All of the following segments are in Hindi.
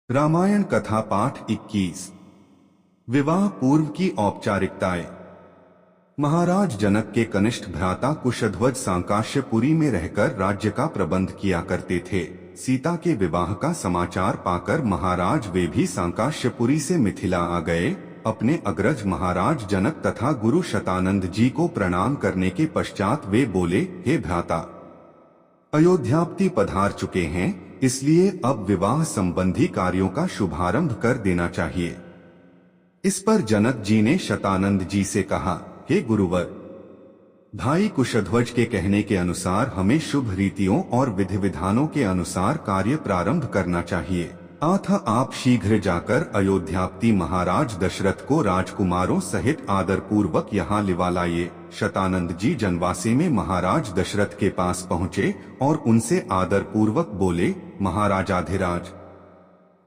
रामायण कथा पाठ 21। विवाह पूर्व की औपचारिकताएं। महाराज जनक के कनिष्ठ भ्राता कुशध्वज सांकाश्यपुरी में रहकर राज्य का प्रबंध किया करते थे। सीता के विवाह का समाचार पाकर महाराज वे भी सांकाश्यपुरी से मिथिला आ गए। अपने अग्रज महाराज जनक तथा गुरु शतानंद जी को प्रणाम करने के पश्चात वे बोले, हे भ्राता, अयोध्यापति पधार चुके हैं, इसलिए अब विवाह संबंधी कार्यों का शुभारंभ कर देना चाहिए। इस पर जनक जी ने शतानंद जी से कहा, हे गुरुवर, भाई कुशध्वज के कहने के अनुसार हमें शुभ रीतियों और विधि विधानों के अनुसार कार्य प्रारंभ करना चाहिए। अतः आप शीघ्र जाकर अयोध्यापति महाराज दशरथ को राजकुमारों सहित आदर पूर्वक यहाँ लिवा लाइए। शतानंद जी जनवासी में महाराज दशरथ के पास पहुँचे और उनसे आदर पूर्वक बोले, महाराजाधिराज,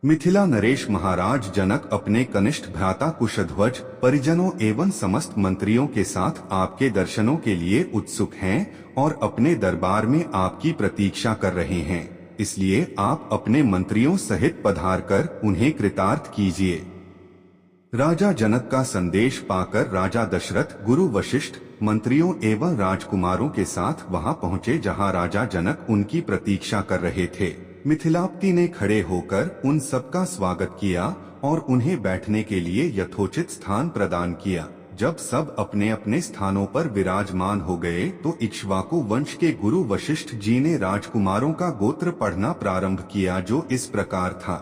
मिथिला नरेश महाराज जनक अपने कनिष्ठ भ्राता कुशध्वज परिजनों एवं समस्त मंत्रियों के साथ आपके दर्शनों के लिए उत्सुक हैं और अपने दरबार में आपकी प्रतीक्षा कर रहे हैं। इसलिए आप अपने मंत्रियों सहित पधार कर उन्हें कृतार्थ कीजिए। राजा जनक का संदेश पाकर राजा दशरथ गुरु वशिष्ठ मंत्रियों एवं राजकुमारों के साथ वहां पहुंचे जहां राजा जनक उनकी प्रतीक्षा कर रहे थे। मिथिलापति ने खड़े होकर उन सबका स्वागत किया और उन्हें बैठने के लिए यथोचित स्थान प्रदान किया। जब सब अपने अपने स्थानों पर विराजमान हो गए तो इक्ष्वाकु वंश के गुरु वशिष्ठ जी ने राजकुमारों का गोत्र पढ़ना प्रारंभ किया, जो इस प्रकार था।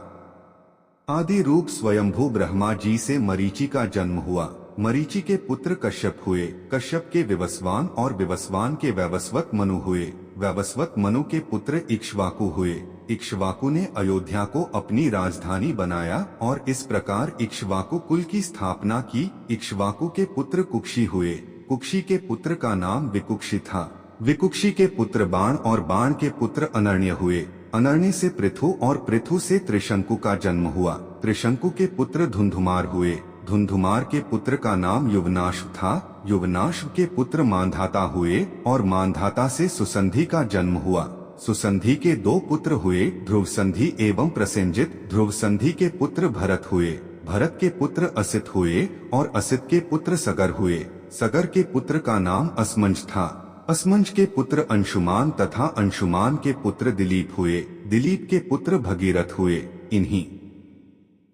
आदि रूप स्वयंभू ब्रह्मा जी से मरीचि का जन्म हुआ। मरीचि के पुत्र कश्यप हुए। कश्यप के विवस्वान और विवस्वान के वैवस्वत मनु हुए। वैवस्वत मनु के पुत्र इक्ष्वाकु हुए। इक्ष्वाकु ने अयोध्या को अपनी राजधानी बनाया और इस प्रकार इक्ष्वाकु कुल की स्थापना की। इक्ष्वाकु के पुत्र कुक्षी हुए। कुक्षी के पुत्र का नाम विकुक्षी था। विकुक्षी के पुत्र बाण और बाण के पुत्र अनर्ण्य हुए। अनर्ण्य से पृथु और पृथु से त्रिशंकु का जन्म हुआ। त्रिशंकु के पुत्र धुंधुमार हुए। धुंधुमार के पुत्र का नाम युवनाश्व था। युवनाश्व के पुत्र मांधाता हुए और मांधाता से सुसंधि का जन्म हुआ। सुसंधि के दो पुत्र हुए, ध्रुवसंधि एवं प्रसेनजित। ध्रुवसंधि के पुत्र भरत हुए। भरत के पुत्र असित हुए और असित के पुत्र सगर हुए। सगर के पुत्र का नाम असमंज था। असमंज के पुत्र अंशुमान तथा अंशुमान के पुत्र दिलीप हुए। दिलीप के पुत्र भगीरथ हुए। इन्हीं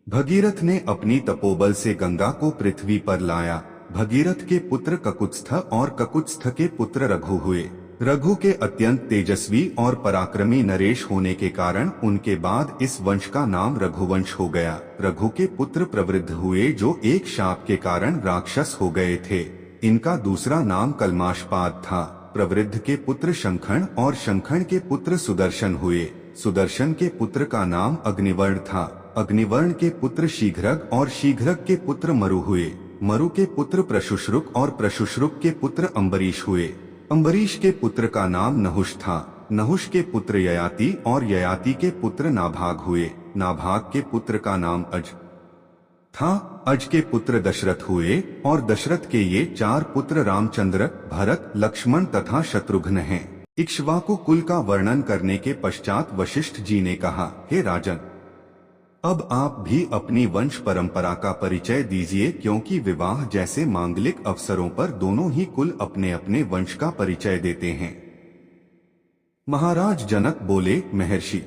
भगीरथ ने अपनी तपोबल से गंगा को पृथ्वी पर लाया। भगीरथ के पुत्र ककुत्स्थ और ककुत्स्थ के पुत्र रघु हुए। रघु के अत्यंत तेजस्वी और पराक्रमी नरेश होने के कारण उनके बाद इस वंश का नाम रघुवंश हो गया। रघु के पुत्र प्रवृद्ध हुए, जो एक शाप के कारण राक्षस हो गए थे। इनका दूसरा नाम कल्माशपाद था। प्रवृद्ध के पुत्र शंखण और शंखण के पुत्र सुदर्शन हुए। सुदर्शन के पुत्र का नाम अग्निवर्ण था। अग्निवर्ण के पुत्र शीघ्रग और शीघ्रग के पुत्र मरु हुए। मरु के पुत्र प्रशुश्रुक और प्रशुश्रुक के पुत्र अम्बरीश हुए। अम्बरीश के पुत्र का नाम नहुष था। नहुष के पुत्र ययाति और ययाति के पुत्र नाभाग हुए। नाभाग के पुत्र का नाम अज था। अज के पुत्र दशरथ हुए और दशरथ के ये चार पुत्र रामचंद्र, भरत, लक्ष्मण तथा शत्रुघ्न हैं। इक्ष्वाकु कुल का वर्णन करने के पश्चात वशिष्ठ जी ने कहा, हे राजन, अब आप भी अपनी वंश परंपरा का परिचय दीजिए, क्योंकि विवाह जैसे मांगलिक अवसरों पर दोनों ही कुल अपने अपने वंश का परिचय देते हैं। महाराज जनक बोले, महर्षि,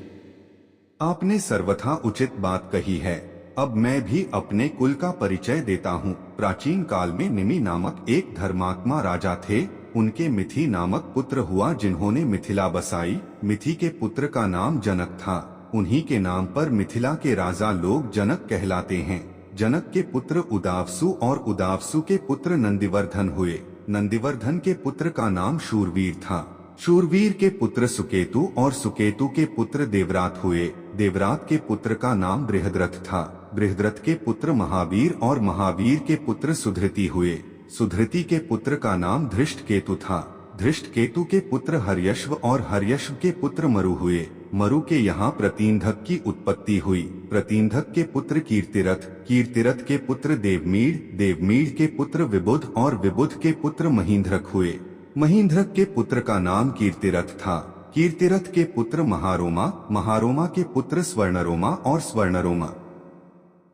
आपने सर्वथा उचित बात कही है। अब मैं भी अपने कुल का परिचय देता हूँ। प्राचीन काल में निमि नामक एक धर्मात्मा राजा थे। उनके मिथि नामक पुत्र हुआ, जिन्होंने मिथिला बसाई। मिथि के पुत्र का नाम जनक था। उन्हीं के नाम पर मिथिला के राजा लोग जनक कहलाते हैं। जनक के पुत्र उदावसु और उदावसु के पुत्र नंदिवर्धन हुए। नंदिवर्धन के पुत्र का नाम शूरवीर था। शूरवीर के पुत्र सुकेतु और सुकेतु के पुत्र देवरात हुए। देवरात के पुत्र का नाम बृहद्रथ था। बृहद्रथ के पुत्र महावीर और महावीर के पुत्र सुधृति हुए। सुधृति के पुत्र का नाम धृष्टकेतु था। धृष्टकेतु के पुत्र हर्यश्व और हर्यश्व के पुत्र मरु हुए। मरु के यहाँ प्रतींधक की उत्पत्ति हुई। प्रतींधक के पुत्र कीर्तिरथ, कीर्तिरथ के पुत्र देवमीढ़, देवमीढ़ के पुत्र विबुध और विबुध के पुत्र महींद्रक हुए। महींद्रक के पुत्र का नाम कीर्तिरथ था। कीर्तिरथ के पुत्र महारोमा, महारोमा के पुत्र स्वर्णरोमा और स्वर्णरोमा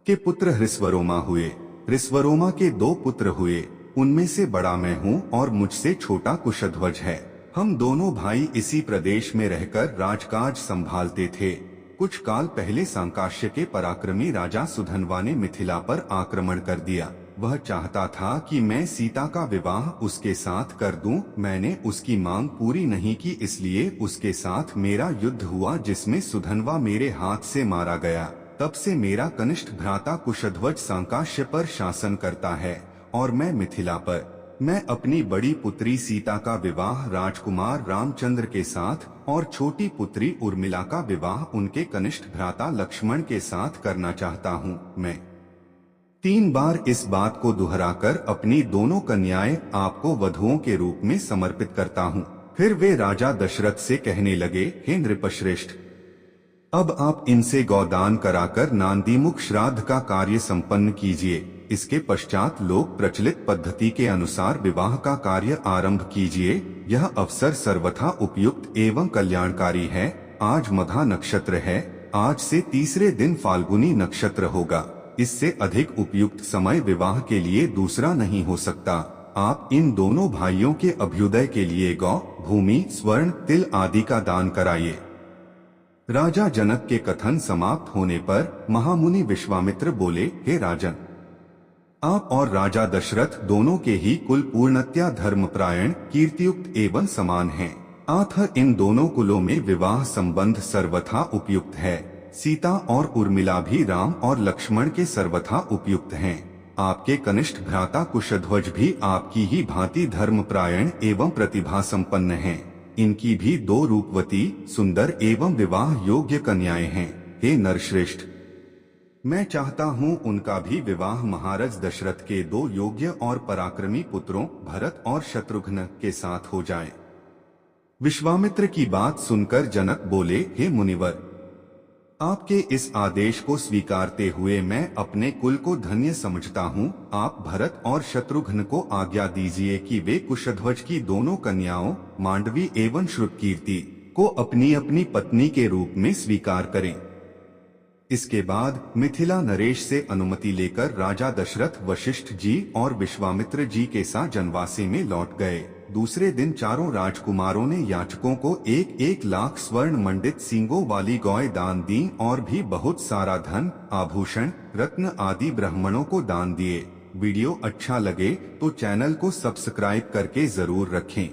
के पुत्र हृस्वरोमा हुए। हृस्वरोमा के 2 पुत्र हुए, उनमें से बड़ा मैं हूँ और मुझसे छोटा कुशध्वज है। हम दोनों भाई इसी प्रदेश में रहकर राजकाज संभालते थे। कुछ काल पहले सांकाश्य के पराक्रमी राजा सुधन्वा ने मिथिला पर आक्रमण कर दिया। वह चाहता था कि मैं सीता का विवाह उसके साथ कर दूं। मैंने उसकी मांग पूरी नहीं की, इसलिए उसके साथ मेरा युद्ध हुआ जिसमें सुधन्वा मेरे हाथ से मारा गया। तब से मेरा कनिष्ठ भ्राता कुशध्वज सांकाश्य पर शासन करता है और मैं मिथिला पर। मैं अपनी बड़ी पुत्री सीता का विवाह राजकुमार रामचंद्र के साथ और छोटी पुत्री उर्मिला का विवाह उनके कनिष्ठ भ्राता लक्ष्मण के साथ करना चाहता हूँ। मैं 3 बार इस बात को दोहराकर अपनी दोनों कन्याएं आपको वधुओं के रूप में समर्पित करता हूँ। फिर वे राजा दशरथ से कहने लगे, हे नृपश्रेष्ठ, अब आप इनसे गौदान कराकर नांदीमुख श्राद्ध का कार्य संपन्न कीजिए। इसके पश्चात लोक प्रचलित पद्धति के अनुसार विवाह का कार्य आरंभ कीजिए। यह अवसर सर्वथा उपयुक्त एवं कल्याणकारी है। आज मघा नक्षत्र है, आज से तीसरे दिन फाल्गुनी नक्षत्र होगा। इससे अधिक उपयुक्त समय विवाह के लिए दूसरा नहीं हो सकता। आप इन दोनों भाइयों के अभ्युदय के लिए गौ, भूमि, स्वर्ण, तिल आदि का दान कराइए। राजा जनक के कथन समाप्त होने पर महामुनि विश्वामित्र बोले, हे राजन, आप और राजा दशरथ दोनों के ही कुल पूर्णतया धर्मपरायण, कीर्तियुक्त एवं समान हैं। अतः इन दोनों कुलों में विवाह संबंध सर्वथा उपयुक्त है। सीता और उर्मिला भी राम और लक्ष्मण के सर्वथा उपयुक्त हैं। आपके कनिष्ठ भ्राता कुशध्वज भी आपकी ही भांति धर्मपरायण एवं प्रतिभा संपन्न हैं। इनकी भी 2 रूपवती, सुंदर एवं विवाह योग्य कन्याएं हैं। हे नरश्रेष्ठ, मैं चाहता हूँ उनका भी विवाह महाराज दशरथ के 2 योग्य और पराक्रमी पुत्रों भरत और शत्रुघ्न के साथ हो जाए। विश्वामित्र की बात सुनकर जनक बोले, हे मुनिवर, आपके इस आदेश को स्वीकारते हुए मैं अपने कुल को धन्य समझता हूँ। आप भरत और शत्रुघ्न को आज्ञा दीजिए कि वे कुशध्वज की दोनों कन्याओं मांडवी एवं श्रुतकीर्ति को अपनी अपनी पत्नी के रूप में स्वीकार करें। इसके बाद मिथिला नरेश से अनुमति लेकर राजा दशरथ वशिष्ठ जी और विश्वामित्र जी के साथ जनवासी में लौट गए। दूसरे दिन चारों राजकुमारों ने याचकों को 1-1 लाख स्वर्ण मंडित सींगों वाली गौएं दान दी और भी बहुत सारा धन, आभूषण, रत्न आदि ब्राह्मणों को दान दिए। वीडियो अच्छा लगे तो चैनल को सब्सक्राइब करके जरूर रखें।